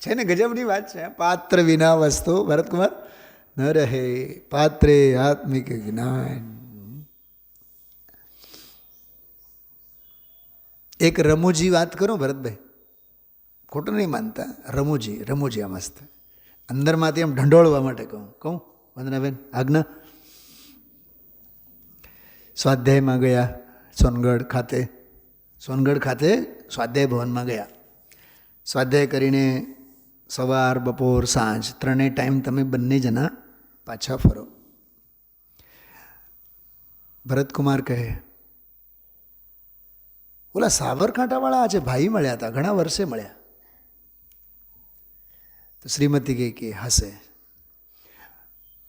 છે ને, ગજબની વાત છે. પાત્ર વિના વસ્તુ, ભરતકુમાર, ન રહે. પાત્રે આત્મિક જ્ઞાન. એક રમૂજી વાત કરું ભરતભાઈ, ખોટું નહીં માનતા. રમૂજી આ મસ્ત, અંદરમાંથી એમ ઢંઢોળવા માટે કહું વંદનાબેન, આજ્ઞા. સ્વાધ્યાયમાં ગયા સોનગઢ ખાતે સ્વાધ્યાય ભવનમાં ગયા. સ્વાધ્યાય કરીને સવાર, બપોર, સાંજ 3 ટાઈમ તમે બંને જણા પાછા ફરો. ભરતકુમાર કહે, ઓલા સાબરકાંઠાવાળા આજે ભાઈ મળ્યા હતા, ઘણા વર્ષે મળ્યા. તો શ્રીમતી કે હશે.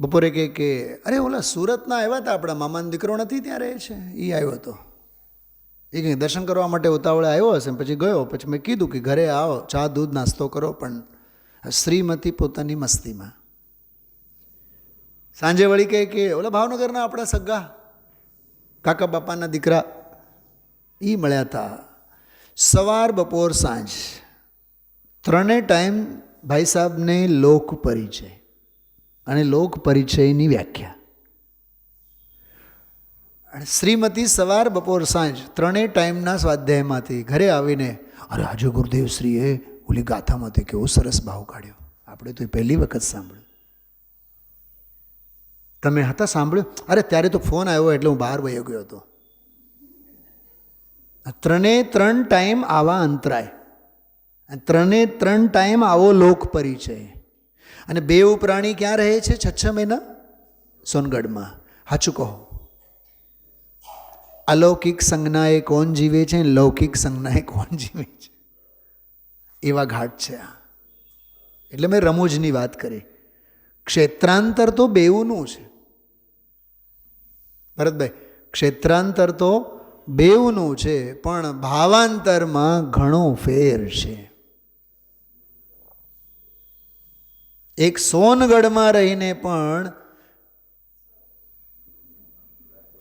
બપોરે કે અરે ઓલા સુરતના આવ્યા હતા, આપણા મામાનો દીકરો નથી ત્યાં રહે છે, એ આવ્યો હતો. એ કંઈ દર્શન કરવા માટે ઉતાવળે આવ્યો હશે, પછી ગયો. પછી મેં કીધું કે ઘરે આવો, ચા દૂધ નાસ્તો કરો. પણ શ્રીમતી પોતાની મસ્તીમાં. સાંજે વળી કહે કે ઓલા ભાવનગરના આપણા સગા કાકા બાપાના દીકરા એ મળ્યા હતા. સવાર, બપોર, સાંજ 3 ટાઈમ ભાઈ સાહેબને લોક પરિચય અને લોક પરિચયની વ્યાખ્યા. અને શ્રીમતી સવાર, બપોર, સાંજ 3 ટાઈમના સ્વાધ્યાયમાંથી ઘરે આવીને, અરે આજે ગુરુદેવશ્રીએ ઓલી ગાથામાંથી કેવો સરસ ભાવ કાઢ્યો, આપણે તો એ પહેલી વખત સાંભળ્યું. તમે હતા સાંભળ્યું? અરે ત્યારે તો ફોન આવ્યો એટલે હું બહાર વયો ગયો હતો. 3 ટાઈમ આવા અંતરાય, 3 ટાઈમ આવો લોક પરિચય. અને બેઉ પ્રાણી ક્યાં રહે છે 6 મહિના? સોનગઢમાં. સાચું કહો, અલૌકિક સંજ્ઞાએ કોણ જીવે છે, લૌકિક સંજ્ઞાએ કોણ જીવે છે? એવા ઘાટ છે આ. એટલે મેં રમૂજની વાત કરી. ક્ષેત્રાંતર તો બેઉનું છે ભરતભાઈ, ક્ષેત્રાંતર તો બેઉનું છે, પણ ભાવાંતરમાં ઘણો ફેર છે. એક સોનગઢમાં રહીને પણ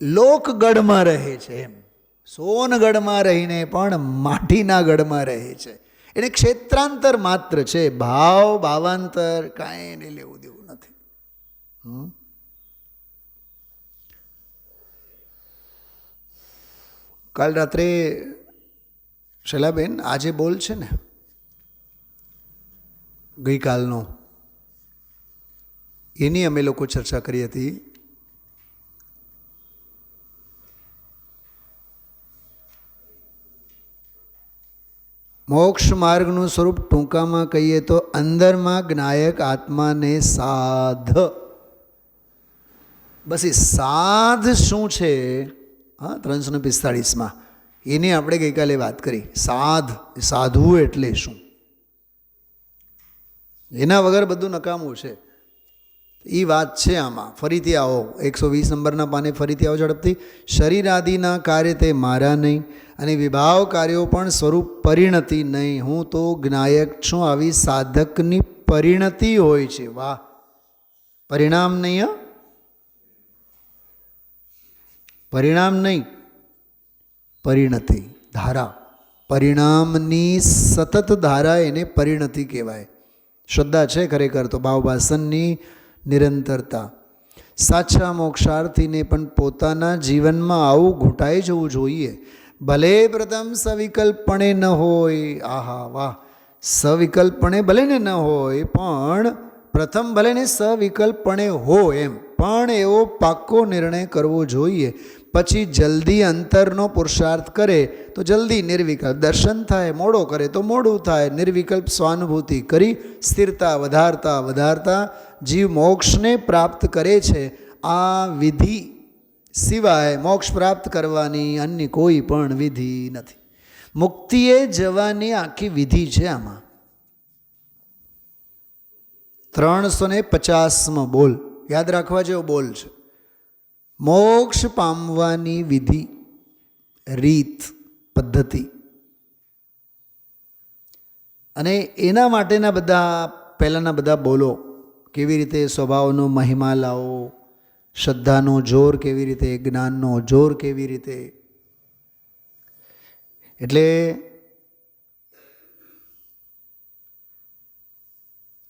લોકગઢમાં રહે છે, એમ સોનગઢમાં રહીને પણ માટીના ગઢમાં રહે છે. એને ક્ષેત્રાંતર માત્ર છે, ભાવ ભાવાંતર કાંઈ એને લેવું દેવું નથી. કાલ રાત્રે શૈલાબેન આજે બોલ છે ને ગઈકાલનો, એની અમે લોકો ચર્ચા કરી હતી. મોક્ષ માર્ગનું સ્વરૂપ ટૂંકામાં કહીએ તો અંદરમાં જ્ઞાયક આત્માને સાધ. બસ એ સાધ શું છે? 345માં એની આપણે ગઈકાલે વાત કરી. સાધવું એટલે શું? એના વગર બધું નકામું છે. એ વાત છે આમાં. ફરીથી આવો 120 નંબરના પાને ફરીથી આવો ઝડપથી. શરીર આદિના કાર્ય તે મારા નહીં, અને વિભાવ કાર્યો પણ સ્વરૂપ પરિણતિ નહીં. હું તો જ્ઞાયક છું. આવી સાધકની પરિણતિ હોય છે. વાહ! પરિણામ નહીં, પરિણામ નહીં, પરિણતિ ધારા. પરિણામની સતત ધારા એને પરિણતિ કહેવાય. શ્રદ્ધા છે ખરેખર તો ભાવભાસનની નિરંતરતા. સાચા મોક્ષાર્થીને પણ પોતાના જીવનમાં આવું ઘૂંટાઈ જવું જોઈએ. ભલે પ્રથમ સવિકલ્પણે ન હોય, આહા વાહ, સવિકલ્પણે ભલે ને ન હોય, પણ પ્રથમ ભલે ને સવિકલ્પણે હોય એમ, પણ એવો પાક્કો નિર્ણય કરવો જોઈએ. પછી જલ્દી અંતરનો પુરુષાર્થ કરે તો જલ્દી નિર્વિકલ્પ દર્શન થાય, મોડો કરે તો મોડું થાય. નિર્વિકલ્પ સ્વાનુભૂતિ કરી સ્થિરતા વધારતા વધારતા જીવ મોક્ષને પ્રાપ્ત કરે છે. આ વિધિ સિવાય મોક્ષ પ્રાપ્ત કરવાની અન્ય કોઈ પણ વિધિ નથી. મુક્તિએ જવાની આખી વિધિ છે આમાં. 350માં બોલ યાદ રાખવા જેવો બોલ છે. મોક્ષ પામવાની વિધિ, રીત, પદ્ધતિ, અને એના માટેના બધા પહેલાંના બધા બોલો. કેવી રીતે સ્વભાવનો મહિમા લાવો, શ્રદ્ધાનો જોર કેવી રીતે, જ્ઞાનનો જોર કેવી રીતે. એટલે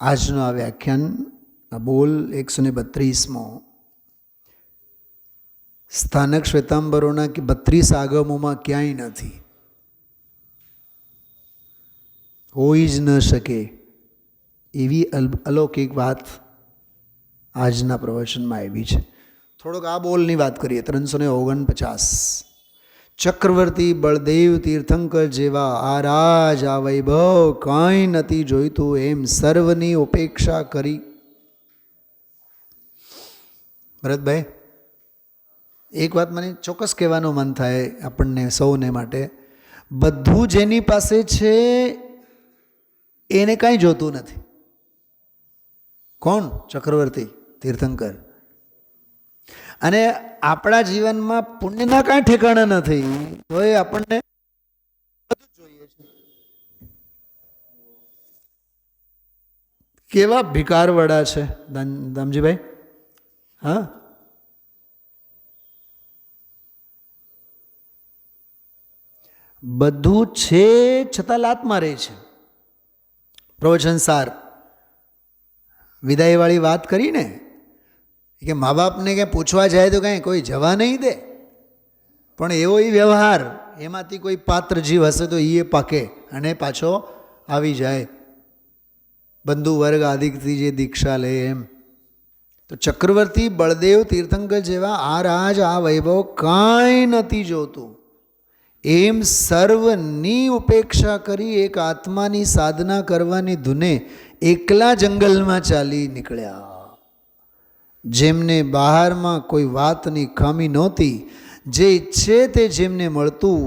આજનું આ વ્યાખ્યાન, આ બોલ 132માં સ્થાનક શ્વેતાંબરોના કે 32 આગમોમાં ક્યાંય નથી, હોઈ જ ન શકે એવી અલૌકિક વાત આજના પ્રવચનમાં આવી છે. થોડોક આ બોલની વાત કરીએ. 349. ચક્રવર્તી બળદેવ તીર્થંકર જેવા આ રાજ આ વૈભવ કાંઈ નથી જોઈતું એમ સર્વની ઉપેક્ષા કરી. ભરતભાઈ, એક વાત મને ચોક્કસ કહેવાનું મન થાય આપણને સૌને માટે. બધું જેની પાસે છે એને કાંઈ જોતું નથી. કોણ? ચક્રવર્તી તીર્થંકર. અને આપણા જીવનમાં પુણ્યના કાંઈ ઠેકાણા નથી, તો એ આપણને બધું જોઈએ છે. કેવા ભિકારવાળા છે દામજીભાઈ. હા, બધું છે છતાં લાત મારે છે. પ્રવચન સાર વિદાયવાળી વાત કરીને કે મા બાપને ક્યાંય પૂછવા જાય તો કાંઈ કોઈ જવા નહીં દે, પણ એવો એ વ્યવહાર, એમાંથી કોઈ પાત્ર જીવ હશે તો એ પાકે અને પાછો આવી જાય. બંધુ વર્ગ આદિકથી જે દીક્ષા લે એમ. તો ચક્રવર્તી બળદેવ તીર્થંકર જેવા આ રાજ આ વૈભવ કાંઈ નથી જોતું. એમ સર્વની ઉપેક્ષા કરી એક આત્માની સાધના કરવાની ધૂને એકલા જંગલમાં ચાલી નીકળ્યા. જેમને બહારમાં કોઈ વાતની ખામી નહોતી, જે ઈચ્છે તે જેમને મળતું,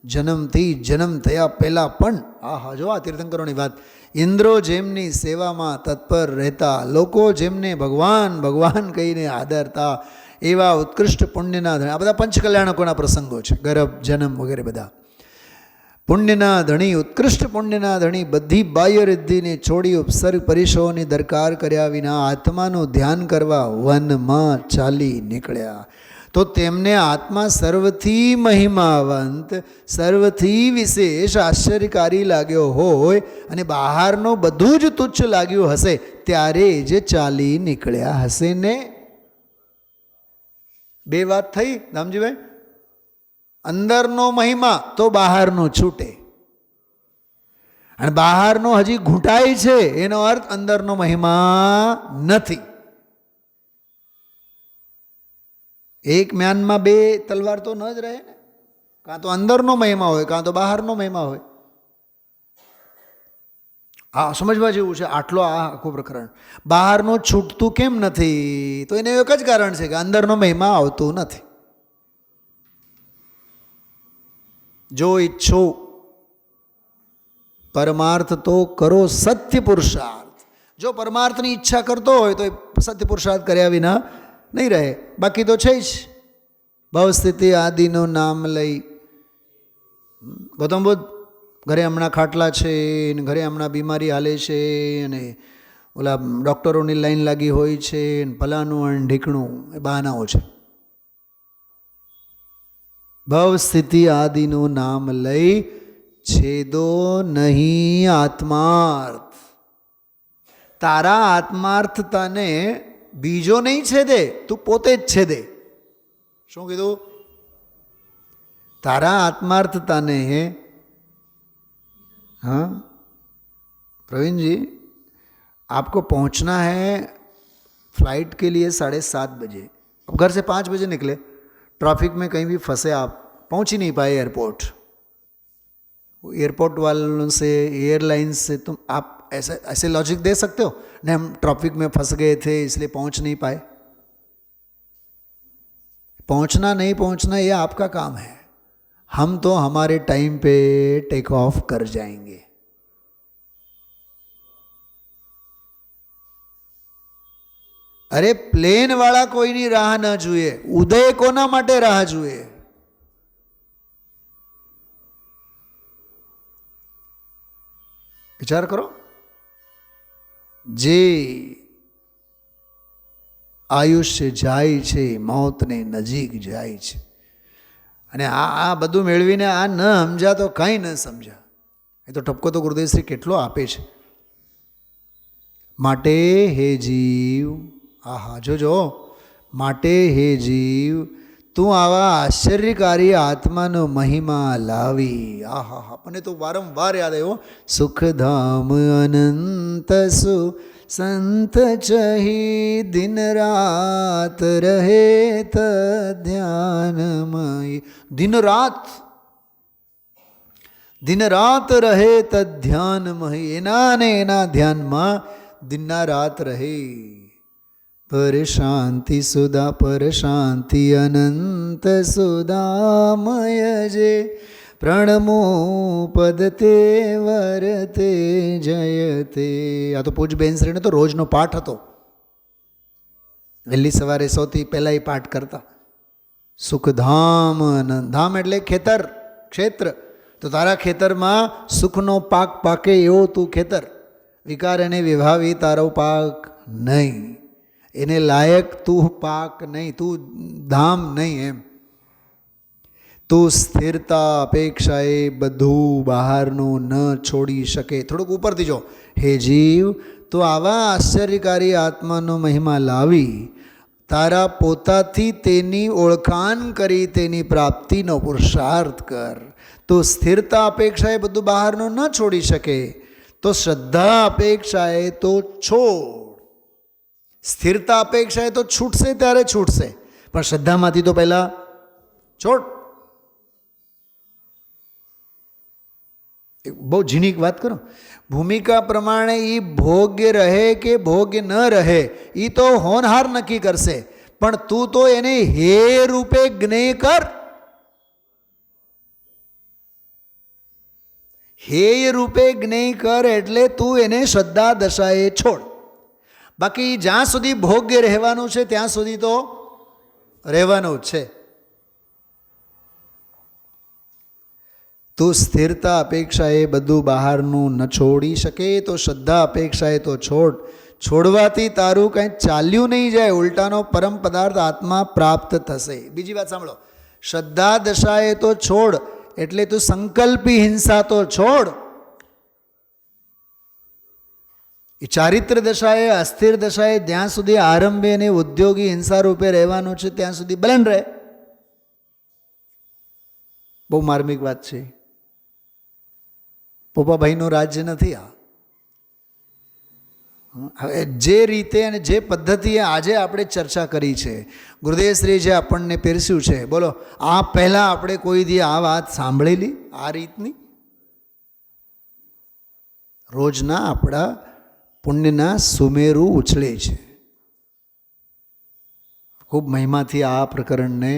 જન્મથી જન્મ થયા પહેલાં પણ, આહા જો આ તીર્થંકરોની વાત, ઇન્દ્રો જેમની સેવામાં તત્પર રહેતા, લોકો જેમને ભગવાન ભગવાન કહીને આદરતા, એવા ઉત્કૃષ્ટ પુણ્યના ધણી, આ બધા પંચકલ્યાણકોના પ્રસંગો છે, ગર્ભ જન્મ વગેરે બધા. પુણ્યના ધણી, ઉત્કૃષ્ટ પુણ્યના ધણી, બધી બાહ્ય રિદ્ધિને છોડી ઉપસર્ગ પરિશોની દરકાર કર્યા વિના આત્માનું ધ્યાન કરવા વનમાં ચાલી નીકળ્યા. તો તેમને આત્મા સર્વથી મહિમાવંત, સર્વથી વિશેષ આશ્ચર્યકારી લાગ્યો હોય અને બહારનું બધું જ તુચ્છ લાગ્યું હશે ત્યારે જ ચાલી નીકળ્યા હશે ને. બે વાત થઈ રામજીભાઈ. અંદરનો મહિમા તો બહારનો છૂટે, અને બહારનો હજી ઘૂંટાય છે, એનો અર્થ અંદરનો મહિમા નથી. એક મ્યાનમાં બે તલવાર તો ન જ રહે ને. કાં તો અંદરનો મહિમા હોય, કાં તો બહારનો મહિમા હોય. આ સમજવા જેવું છે આટલો આ આખું પ્રકરણ. બહારનું છૂટતું કેમ નથી? તો એને એક જ કારણ છે કે અંદરનો મહિમા આવતું નથી. જો ઈચ્છો પરમાર્થ તો કરો સત્ય પુરુષાર્થ. જો પરમાર્થની ઈચ્છા કરતો હોય તો સત્ય પુરુષાર્થ કર્યા વિના નહીં રહે. બાકી તો છે જ ભવસ્થિતિ આદિનું નામ લઈ. ગૌતમ બુદ્ધ ઘરે હમણાં ખાટલા છે, ઘરે હમણાં બીમારી હાલે છે, અને ઓલા ડૉક્ટરોની લાઈન લાગી હોય છે, ભલાનું અને ઢીકણું, એ બહાનાઓ છે. ભવસ્થિતિ આદિનું નામ લઈ છેદો નહીં આત્માર્થ. તારા આત્માર્થતાને બીજો નહીં છેદે, તું પોતે જ છેદે. શું કીધું? તારા આત્માર્થતાને, हाँ प्रवीण जी, आपको पहुंचना है फ्लाइट के लिए 7:30 बजे. अब घर से 5 बजे निकले, ट्रैफिक में कहीं भी फंसे, आप पहुंच ही नहीं पाए एयरपोर्ट. एयरपोर्ट वालों से, एयरलाइंस से तुम आप ऐसे ऐसे लॉजिक दे सकते हो नहीं, हम ट्रैफिक में फंस गए थे इसलिए पहुंच नहीं पाए. पहुंचना नहीं पहुंचना ये आपका काम है. हम तो हमारे टाइम पे टेक ऑफ कर जाएंगे. अरे प्लेन वाला कोई नहीं राह न जुए, उदय कोना माटे राह जुए. विचार करो. जे आयुष्य जाय छे मौतने नजीक जाय छे, અને આ બધું મેળવીને આ ન સમજા તો કાંઈ ન સમજા. એ તો ટપકો તો ગુરુદેવશ્રી કેટલો આપે છે. માટે હે જીવ, આહા જોજો, માટે હે જીવ તું આવા આશ્ચર્યકારી આત્માનો મહિમા લાવી. આહા હા, મને તો વારંવાર યાદ આવ્યો. સુખધામ અનંત સુ સંત ચહી દિન રાત રહે તધ્યાનમય. દિન રાત રહે તધ્યાનમય. એના ને એના ધ્યાનમાં દિનના રાત રહે. પર શાંતિ સુધા, પર શાંતિ અનંત સુદામય જે પ્રણમો પદતે વરતે જયતે. આ તો પૂજ બેનશ્રીને તો રોજનો પાઠ હતો. વહેલી સવારે સૌથી પહેલાં એ પાઠ કરતા. સુખધામ આનંદ. ધામ એટલે ખેતર, ક્ષેત્ર. તો તારા ખેતરમાં સુખનો પાક પાકે એવો તું ખેતર. વિકાર અને વિભાવી તારો પાક નહીં, એને લાયક તું પાક નહીં, તું ધામ નહીં. એમ તું સ્થિરતા અપેક્ષાએ બધું બહારનું ન છોડી શકે. થોડુંક ઉપરથી જો. હે જીવ તો આવા આશ્ચર્યકારી આત્માનો મહિમા લાવી તારા પોતાથી તેની ઓળખાણ કરી તેની પ્રાપ્તિનો પુરુષાર્થ કર. તો સ્થિરતા અપેક્ષાએ બધું બહારનું ન છોડી શકે, તો શ્રદ્ધા અપેક્ષાએ તો છોડ. સ્થિરતા અપેક્ષા એ તો છૂટશે ત્યારે છૂટશે, પણ શ્રદ્ધામાંથી તો પહેલાં છોડ. બહુ ઝીણીક વાત કરો. ભૂમિકા પ્રમાણે એ ભોગ્ય રહે કે ભોગ્ય ન રહે એ તો હોનહાર નક્કી કરશે, પણ તું તો એને હે રૂપે જ્ઞેય કર. હેય રૂપે જ્ઞેય કર એટલે તું એને શ્રદ્ધા દશાએ છોડ. બાકી જ્યાં સુધી ભોગ્ય રહેવાનું છે ત્યાં સુધી તો રહેવાનું જ છે. તું સ્થિરતા અપેક્ષાએ બધું બહારનું ન છોડી શકે તો શ્રદ્ધા અપેક્ષાએ તો છોડ. છોડવાથી તારું કંઈ ચાલ્યું નહીં જાય, ઉલટાનો પરમ પદાર્થ આત્મા પ્રાપ્ત થશે. બીજી વાત સાંભળો, શ્રદ્ધા દશાએ તો છોડ એટલે તું સંકલ્પી હિંસા તો છોડ. એ ચારિત્ર દશાએ અસ્થિર દશાએ જ્યાં સુધી આરંભે અને ઉદ્યોગી હિંસા રૂપે રહેવાનું છે ત્યાં સુધી બલન રહે. બહુ માર્મિક વાત છે. પોપાભાઈનું રાજ્ય નથી આ. હવે જે રીતે અને જે પદ્ધતિએ આજે આપણે ચર્ચા કરી છે, ગુરુદેવશ્રી જે આપણને પીરસ્યું છે, બોલો આ પહેલાં આપણે કોઈ દી આ વાત સાંભળેલી આ રીતની? રોજના આપણા પુણ્યના સુમેરુ ઉછળે છે. ખૂબ મહિમાથી આ પ્રકરણને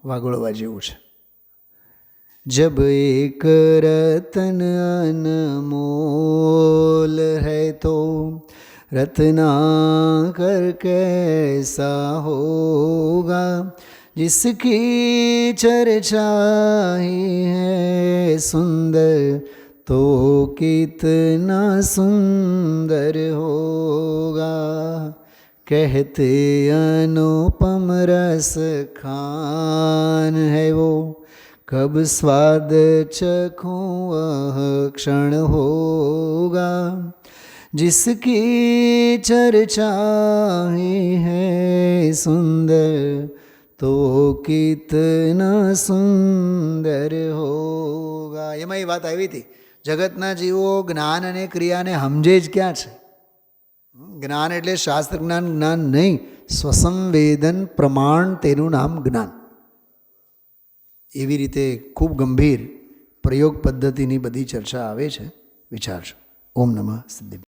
વાગોળવા જેવું છે. जब एक रतन अनमोल है तो रत्ना कर कैसा होगा, जिसकी चर्चा ही है सुंदर तो कितना सुंदर होगा. कहते अनुपम रस खान है वो, कब स्वाद चखूं वह क्षण होगा. जिसकी चर्चा ही है सुंदर तो कितना सुंદર હોગા. એમાં એ વાત આવી હતી, જગતના જીવો જ્ઞાન અને ક્રિયાને સમજે જ ક્યાં છે. જ્ઞાન એટલે શાસ્ત્ર જ્ઞાન જ્ઞાન નહીં, સ્વસંવેદન પ્રમાણ, તેનું નામ જ્ઞાન. એવી રીતે ખૂબ ગંભીર પ્રયોગ પદ્ધતિની બધી ચર્ચા આવે છે. વિચારજો. ઓમ નમઃ સિદ્ધિ.